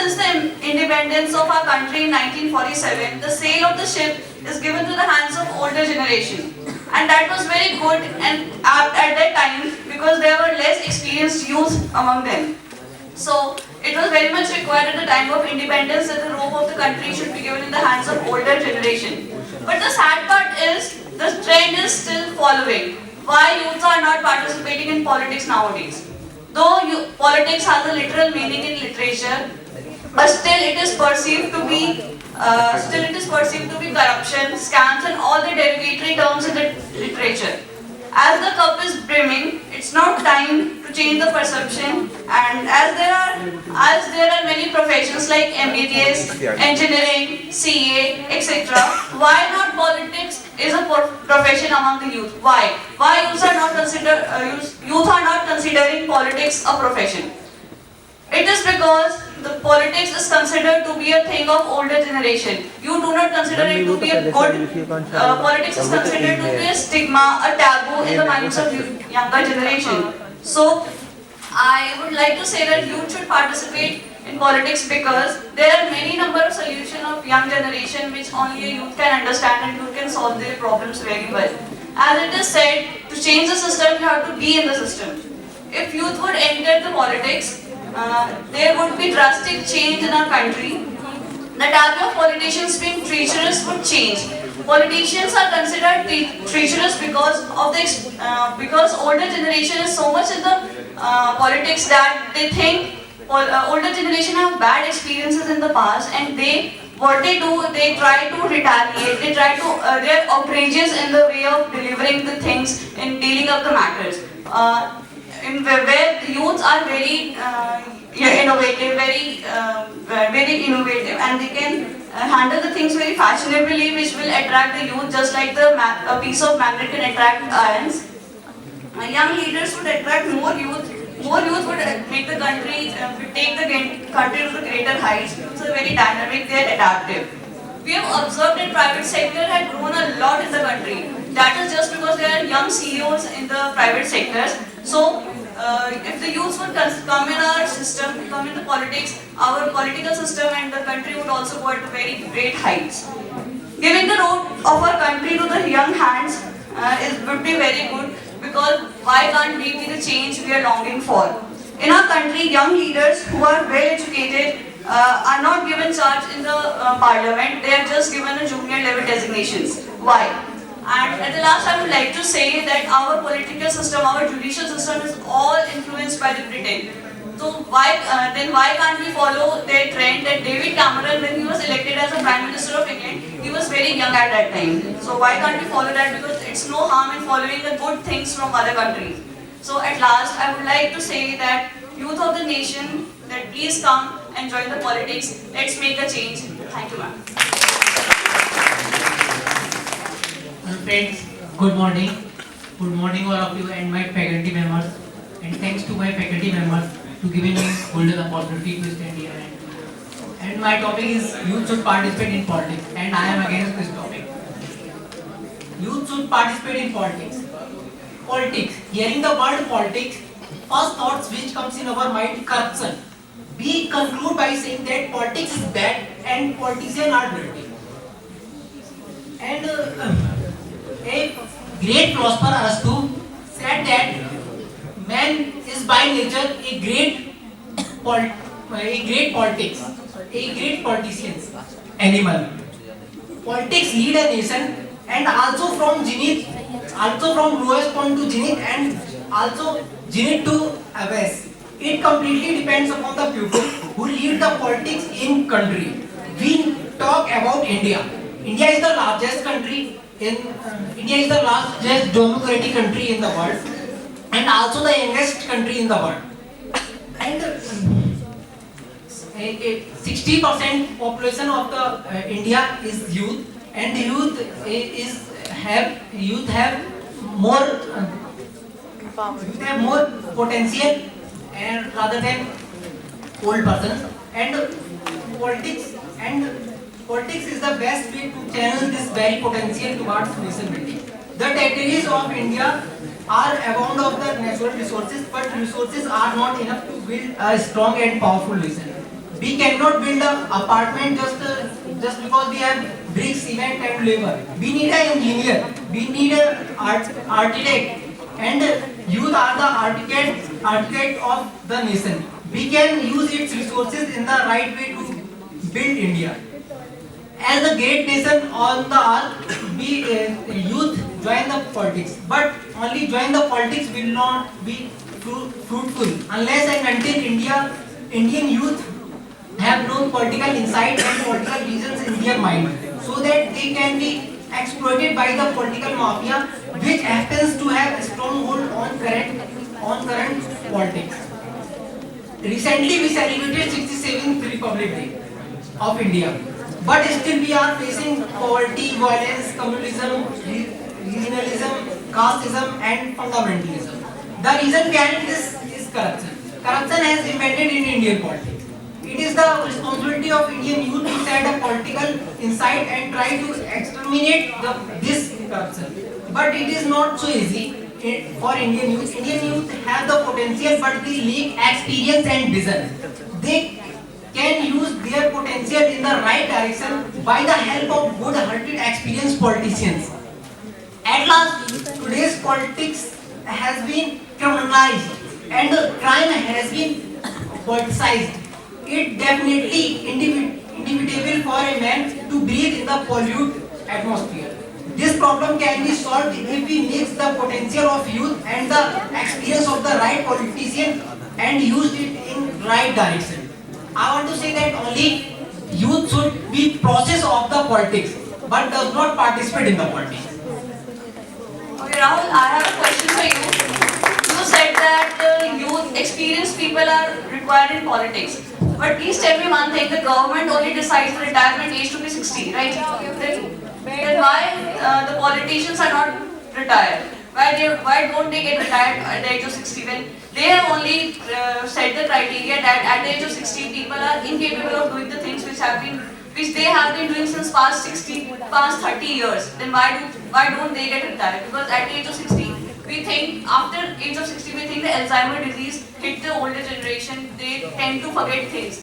since the independence of our country in 1947, the sale of the ship is given to the hands of older generation. And that was very good and apt at that time because there were less experienced youth among them. So it was very much required at the time of independence that the rope of the country should be given in the hands of older generation. But the sad part is the trend is still following. Why youth are not participating in politics nowadays? Though politics has a literal meaning in literature, but still it is perceived to be corruption, scams, and all the derogatory terms in the literature. As the cup is brimming, it's now time to change the perception. And as there are many professions like MBBS, engineering, CA, etc. Why not politics is a profession among the youth? Why? Why youth are not considering politics a profession? It is because the politics is considered to be a thing of older generation. You do not consider it to be a good. Politics is considered to be a stigma, a taboo in the minds of younger generation. So, I would like to say that youth should participate in politics because there are many number of solutions of young generation which only a youth can understand and youth can solve their problems very well. As it is said, to change the system, you have to be in the system. If youth would enter the politics, there would be drastic change in our country. The taboo of politicians being treacherous would change. Politicians are considered treacherous because older generation is so much in the politics that they think older generation have bad experiences in the past and they try to retaliate. They are outrageous in the way of delivering the things in dealing up the matters. Where the youths are very innovative, very innovative, and they can handle the things very fashionably, which will attract the youth, just like a piece of magnet can attract ions. Young leaders would attract more youth. More youth would make the country, take the country to the greater heights. Youths are very dynamic, they are adaptive. We have observed that private sector had grown a lot in the country. That is just because there are young CEOs in the private sectors. So, if the youths would come in our system, come in the politics, our political system and the country would also go at very great heights. Giving the road of our country to the young hands would be very good because why can't we be the change we are longing for? In our country, young leaders who are well educated are not given charge in the parliament, they are just given a junior level designations. Why? And at the last, I would like to say that our political system, our judicial system is all influenced by the Britain. So why can't we follow their trend that David Cameron, when he was elected as a Prime Minister of England, he was very young at that time. So why can't we follow that? Because it's no harm in following the good things from other countries. So at last, I would like to say that youth of the nation, that please come and join the politics. Let's make a change. Thank you, ma'am. Friends, good morning. Good morning all of you and my faculty members. And thanks to my faculty members to giving me golden opportunity to stand here. And my topic is youth should participate in politics. And I am against this topic. Youth should participate in politics. Politics. Hearing the word politics, first thoughts which comes in our mind, corruption. We conclude by saying that politics is bad and politicians are dirty. And a great philosopher Aristotle said that man is by nature a great politician animal. Politics lead a nation and also from lowest point to zenith and also zenith to abyss. It completely depends upon the people who lead the politics in country. We talk about India. India is the largest country India is the largest democratic country in the world and also the youngest country in the world. And 60% population of the India is youth, and youth have more potential and rather than old persons. And politics is the best way to channel this very potential towards nation building. The territories of India are abound of the natural resources, but resources are not enough to build a strong and powerful nation. We cannot build an apartment just because we have bricks, cement and labor. We need an engineer, we need an architect, and youth are the architect of the nation. We can use its resources in the right way to build India. As a great nation on the earth, we youth join the politics, but only join the politics will not be fruitful unless and until Indian youth have no political insight and political visions in their mind, so that they can be exploited by the political mafia, which happens to have a stronghold on current politics. Recently, we celebrated 67th Republic Day of India, but still we are facing poverty, violence, communism, regionalism, casteism, and fundamentalism. The reason behind this is corruption. Corruption has embedded in Indian politics. It is the responsibility of Indian youth to set a political insight and try to exterminate this corruption. But it is not so easy for Indian youth. Indian youth have the potential, but they lack experience and vision. They can use their potential in the right direction by the help of good-hearted, experienced politicians. At last, today's politics has been criminalized and crime has been politicized. It definitely inevitable for a man to breathe in the polluted atmosphere. This problem can be solved if we mix the potential of youth and the experience of the right politician and use it in right direction. I want to say that only youth should be process of the politics, but does not participate in the politics. Okay, Rahul, I have a question for you. You said that youth, experienced people are required in politics. But please tell me one thing, the government only decides the retirement age to be 60, right? Then why the politicians are not retired? Why don't they get retired at the age of 60 when they have only set the criteria that at the age of 60 people are incapable of doing the things which they have been doing since past 30 years. Then why don't they get retired? Because at the age of 60 we think, after age of 60 we think the Alzheimer disease hit the older generation, they tend to forget things.